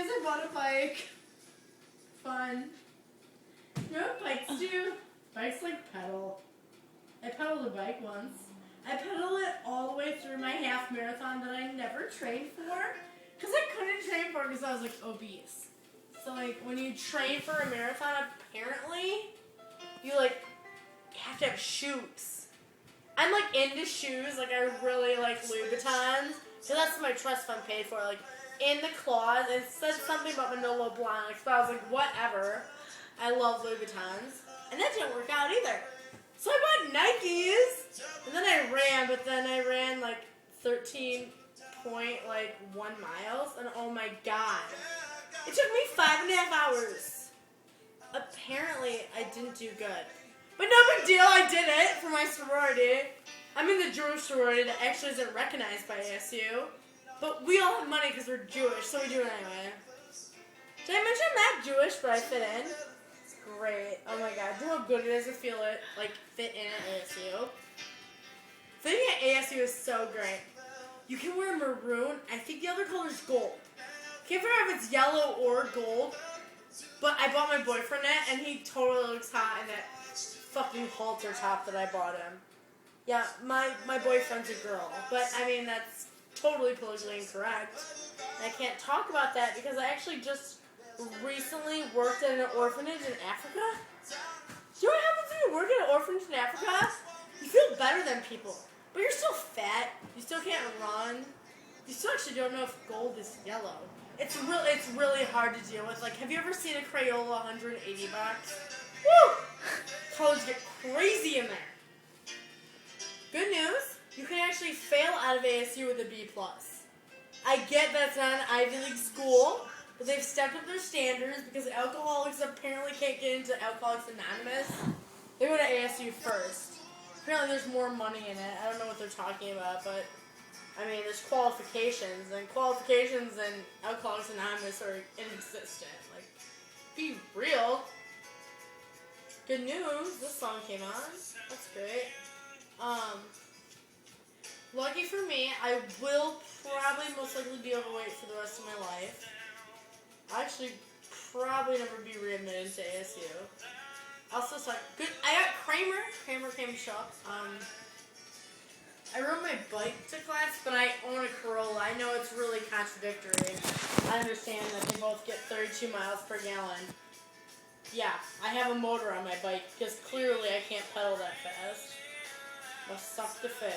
I bought a bike. Fun. You know what bikes do? Bikes like pedal. I pedaled a bike once. I pedaled it all the way through my half marathon that I never trained for. Because I couldn't train for it because I was like obese. So like when you train for a marathon, apparently you like have to have shoes. I'm like into shoes. Like I really like Louboutins. So that's what my trust fund paid for. Like in the clause, it said something about Manolo Blahnik. So I was like, whatever. I love Louboutins. And that didn't work out either. So I bought Nikes. And then I ran, but then I ran like 13.1 miles. And oh my god. It took me 5.5 hours. Apparently, I didn't do good. But no big deal, I did it for my sorority. I'm in the Jewish sorority that actually isn't recognized by ASU. But we all have money because we're Jewish, so we do it anyway. Did I mention I'm not Jewish, but I fit in? It's great. Oh my god, do you know how good it is to feel it, like, fit in at ASU? Fitting at ASU is so great. You can wear maroon. I think the other color is gold. Can't figure out if it's yellow or gold. But I bought my boyfriend it, and he totally looks hot in that fucking halter top that I bought him. Yeah, my boyfriend's a girl. But, I mean, that's totally politically incorrect. And I can't talk about that because I actually just recently worked at an orphanage in Africa. Do you know what happens when you work at an orphanage in Africa? You feel better than people. But you're still fat. You still can't run. You still actually don't know if gold is yellow. It's really hard to deal with. Like, have you ever seen a Crayola $180? Woo! Colors get crazy in there. Good news, you can actually fail out of ASU with a B+. I get that it's not an Ivy League school, but they've stepped up their standards because alcoholics apparently can't get into Alcoholics Anonymous. They go to ASU first. Apparently there's more money in it. I don't know what they're talking about, but I mean, there's qualifications, and qualifications in Alcoholics Anonymous are inexistent. Like, be real. Good news, this song came on. That's great. Lucky for me, I will probably most likely be overweight for the rest of my life. I'll actually probably never be readmitted to ASU. Also, so good. I got Kramer came to shop. I rode my bike to class, but I own a Corolla. I know it's really contradictory. I understand that they both get 32 miles per gallon. Yeah, I have a motor on my bike because clearly I can't pedal that fast. Must suck to fail.